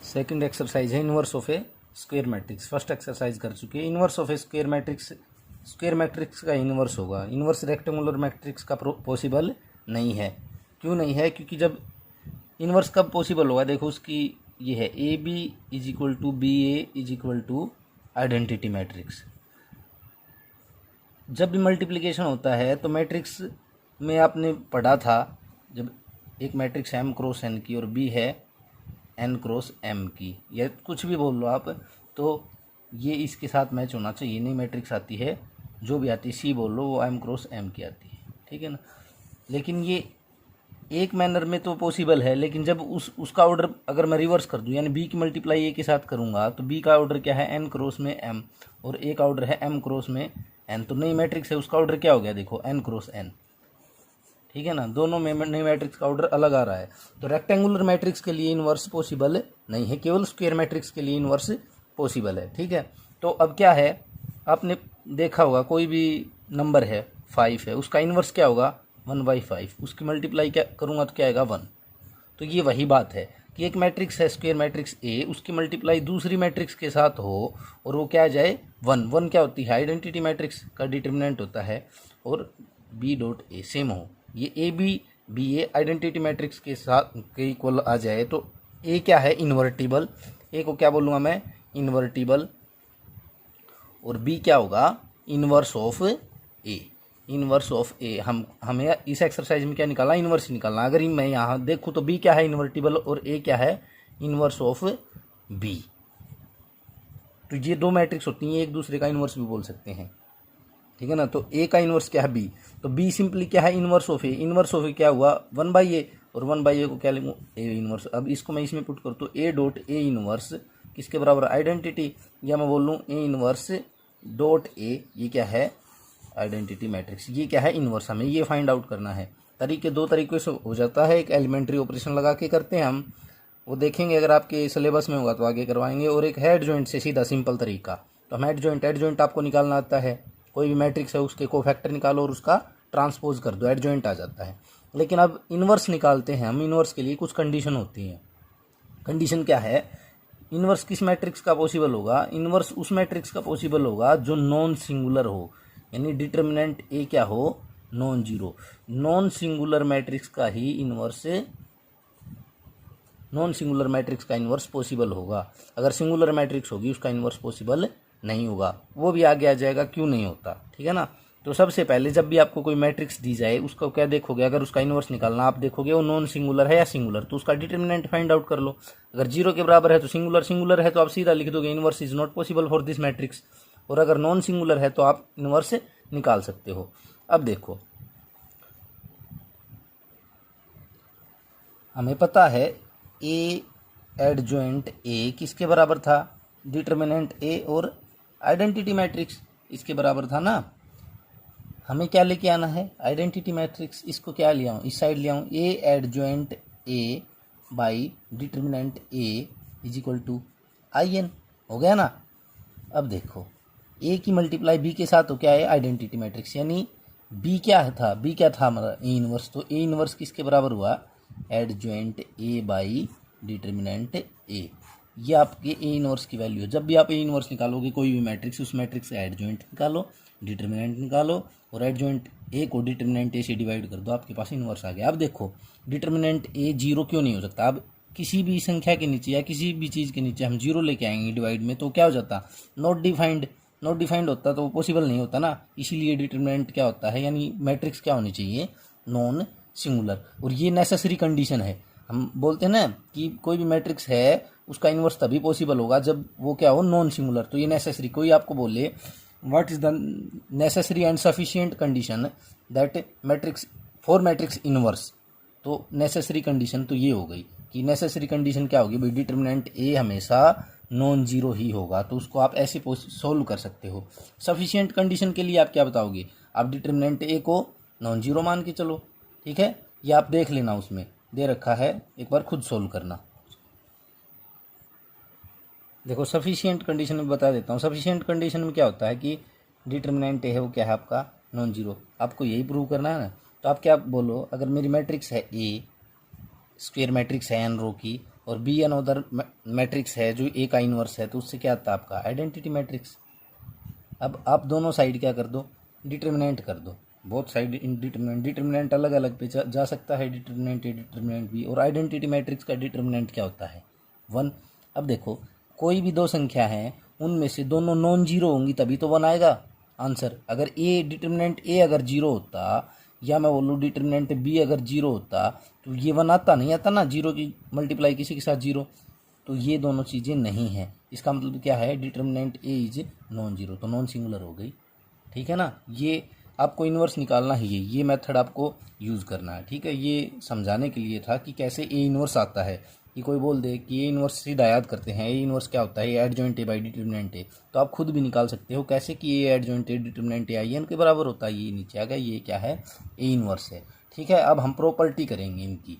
Second exercise है inverse of A square matrix. First exercise कर चुके हैं। Inverse of A square matrix का इनवर्स होगा। इनवर्स रेक्टेंगुलर मैट्रिक्स का पॉसिबल नहीं है। क्यों नहीं है? क्योंकि जब इनवर्स कब पॉसिबल होगा, देखो उसकी ये है A B is equal to B A is equal to identity matrix. जब भी मल्टीप्लिकेशन होता है तो मैट्रिक्स में आपने पढ़ा था, जब एक मैट्रिक्स एम क्रॉस एन की और बी है एन क्रॉस एम की, या कुछ भी बोल लो आप, तो ये इसके साथ मैच होना चाहिए। नई मैट्रिक्स आती है जो भी आती है, सी बोल लो, वो एम क्रॉस एम की आती है, ठीक है ना। लेकिन ये एक मैनर में तो पॉसिबल है, लेकिन जब उसका ऑर्डर अगर मैं रिवर्स कर दूं, यानी बी की मल्टीप्लाई ए के साथ करूंगा, तो बी का ऑर्डर क्या है, एन क्रॉस में एम, और ए का ऑर्डर है एम क्रॉस में एन। तो नई मैट्रिक्स है, उसका ऑर्डर क्या हो गया, देखो एन क्रॉस एन, ठीक है ना। दोनों में नई मैट्रिक्स का ऑर्डर अलग आ रहा है। तो रेक्टेंगुलर मैट्रिक्स के लिए इनवर्स पॉसिबल नहीं है, केवल स्क्वायर मैट्रिक्स के लिए इनवर्स पॉसिबल है, ठीक है। तो अब क्या है, आपने देखा होगा कोई भी नंबर है 5 है, उसका इनवर्स क्या होगा 1/5। उसकी मल्टीप्लाई क्या करूँगा तो क्या आएगा 1। तो ये वही बात है कि एक मैट्रिक्स है स्क्वायर मैट्रिक्स ए, उसकी मल्टीप्लाई दूसरी मैट्रिक्स के साथ हो और वो क्या आ जाए 1। 1 क्या होती है, आइडेंटिटी मैट्रिक्स का डिटर्मिनेंट होता है, और बी डॉट ए सेम हो, ये A B A identity matrix के साथ के इक्वल आ जाए, तो ए क्या है, इन्वर्टिबल। ए को क्या बोलूँगा मैं, इन्वर्टिबल, और बी क्या होगा, inverse of A. Inverse of A हमें इस एक्सरसाइज में क्या निकालना, इनवर्स निकालना। अगर मैं यहाँ देखूँ तो बी क्या है, इन्वर्टिबल, और ए क्या है, इनवर्स ऑफ बी। तो ये दो मैट्रिक्स होती हैं, एक दूसरे का इनवर्स भी बोल सकते हैं, ठीक है ना। तो ए का इनवर्स क्या है, बी, तो बी सिंपली क्या है, inverse of A. Inverse of A क्या हुआ 1/a, और 1/a को क्या लिखूँ, ए इनवर्स। अब इसको मैं इसमें पुट कर तो ए डॉट ए इनवर्स किसके बराबर, आइडेंटिटी, या मैं बोल लूँ ए इनवर्स डॉट ए, ये क्या है, आइडेंटिटी मैट्रिक्स। ये क्या है, इनवर्स। हमें ये फाइंड आउट करना है। दो तरीके से हो जाता है। एक एलिमेंट्री ऑपरेशन लगा के करते हैं हम, वो देखेंगे, अगर आपके सिलेबस में होगा तो आगे करवाएंगे। और एक है एडजॉइंट से सीधा सिंपल तरीका। तो हम एडजॉइंट आपको निकालना आता है, कोई भी मैट्रिक्स है उसके कोफैक्टर निकालो और उसका ट्रांसपोज कर दो, एडजॉइंट आ जाता है। लेकिन अब इनवर्स निकालते हैं हम। इनवर्स के लिए कुछ कंडीशन होती है। कंडीशन क्या है, इनवर्स किस मैट्रिक्स का पॉसिबल होगा, इनवर्स उस मैट्रिक्स का पॉसिबल होगा जो नॉन सिंगुलर हो, यानी डिटर्मिनेंट ए क्या हो, non zero. Non singular matrix का ही इनवर्स, नॉन सिंगुलर मैट्रिक्स का इनवर्स पॉसिबल होगा। अगर सिंगुलर मैट्रिक्स होगी उसका इनवर्स पॉसिबल नहीं होगा। वो भी आगे आ जाएगा क्यों नहीं होता, ठीक है ना। तो सबसे पहले जब भी आपको कोई मैट्रिक्स दी जाए, उसको क्या देखोगे, अगर उसका इनवर्स निकालना, आप देखोगे वो नॉन सिंगुलर है या सिंगुलर, तो उसका डिटर्मिनेंट फाइंड आउट कर लो। अगर 0 के बराबर है तो सिंगुलर है, तो आप सीधा लिख दोगे inverse is not possible for this matrix. और अगर नॉन सिंगुलर है तो आप इनवर्स निकाल सकते हो। अब देखो, हमें पता है ए एडजॉइंट ए किसके बराबर था, डिटर्मिनेंट ए और आइडेंटिटी मैट्रिक्स इसके बराबर था ना। हमें क्या लेके आना है, आइडेंटिटी मैट्रिक्स। इसको क्या ले आऊँ, इस साइड ले आऊँ, A adjoint A by determinant A is equal to I N, हो गया ना। अब देखो, ए की मल्टीप्लाई बी के साथ तो क्या है, आइडेंटिटी मैट्रिक्स, यानी बी क्या था, हमारा ए इनवर्स। तो ए इनवर्स किसके बराबर हुआ, एडजॉइंट ए बाई डिटर्मिनेंट ए। ये आपके ए इनवर्स की वैल्यू है। जब भी आप ए इनवर्स निकालोगे कोई भी मैट्रिक्स, उस मैट्रिक्स का एडजॉइंट निकालो, डिटर्मिनेंट निकालो, और एडजॉइंट ए को डिटर्मिनेंट ए से डिवाइड कर दो, आपके पास इनवर्स आ गया। अब देखो, डिटर्मिनेंट ए 0 क्यों नहीं हो सकता। अब किसी भी संख्या के नीचे या किसी भी चीज़ के नीचे हम 0 लेके आएंगे डिवाइड में, तो क्या हो जाता, नॉट डिफाइंड होता, तो वो पॉसिबल नहीं होता ना। इसीलिए डिटर्मिनेंट क्या होता है, यानी मैट्रिक्स क्या होनी चाहिए, नॉन सिंगुलर। और ये नेसेसरी कंडीशन है। हम बोलते हैं ना कि कोई भी मैट्रिक्स है उसका इनवर्स तभी पॉसिबल होगा जब वो क्या हो, नॉन सिंगुलर। तो ये नेसेसरी, कोई आपको बोले what is the necessary and sufficient condition that matrix for matrix inverse, तो नेसेसरी कंडीशन तो ये हो गई कि नेसेसरी कंडीशन क्या होगी भाई, डिटर्मिनेंट ए हमेशा नॉन जीरो ही होगा। तो उसको आप ऐसे सोल्व कर सकते हो। सफिशिएंट कंडीशन के लिए आप क्या बताओगे, आप डिटर्मिनेंट ए को नॉन जीरो मान के चलो, ठीक है। ये आप देख लेना, उसमें दे रखा है, एक बार खुद सोल्व करना। देखो, सफिशिएंट कंडीशन में बता देता हूँ। सफिशिएंट कंडीशन में क्या होता है कि डिटर्मिनेंट ए है वो क्या है आपका, नॉन जीरो। आपको यही प्रूव करना है ना। तो आप क्या बोलो, अगर मेरी मैट्रिक्स है ए, स्क्वायर मैट्रिक्स है एन रो की, और बी अनदर मैट्रिक्स है जो ए का इन्वर्स है, तो उससे क्या आता है आपका आइडेंटिटी मैट्रिक्स। अब आप दोनों साइड क्या कर दो, डिटर्मिनेंट कर दो, बोथ साइड इन डिटर्मिनेंट। डिटर्मिनेंट अलग अलग पे जा सकता है, डिटर्मिनेंट ए डिटर्मिनेंट बी। और आइडेंटिटी मैट्रिक्स का डिटर्मिनेंट क्या होता है, 1। अब देखो कोई भी दो संख्या हैं उनमें से दोनों नॉन जीरो होंगी तभी तो 1 आएगा आंसर। अगर ए डिटर्मिनेंट ए अगर जीरो होता, या मैं बोलूँ डिटर्मिनेंट बी अगर जीरो होता, तो ये 1 आता नहीं आता ना, जीरो की मल्टीप्लाई किसी के साथ जीरो। तो ये दोनों चीज़ें नहीं हैं, इसका मतलब क्या है, determinant A is non zero, तो नॉन सिंगुलर हो गई। ठीक है ना, ये आपको इन्वर्स निकालना ही है, ये मेथड आपको यूज़ करना है। ठीक है, ये समझाने के लिए था कि कैसे ए इन्वर्स आता है। कि कोई बोल दे कि ए इन्वर्स सीधा याद करते हैं, ए इन्वर्स क्या होता है, A adjoint A by determinant A, तो आप खुद भी निकाल सकते हो कैसे कि A adjoint A determinant A I n के बराबर होता है। ये नीचे आ गया, ये क्या है, ए इन्वर्स है। ठीक है, अब हम प्रॉपर्टी करेंगे इनकी।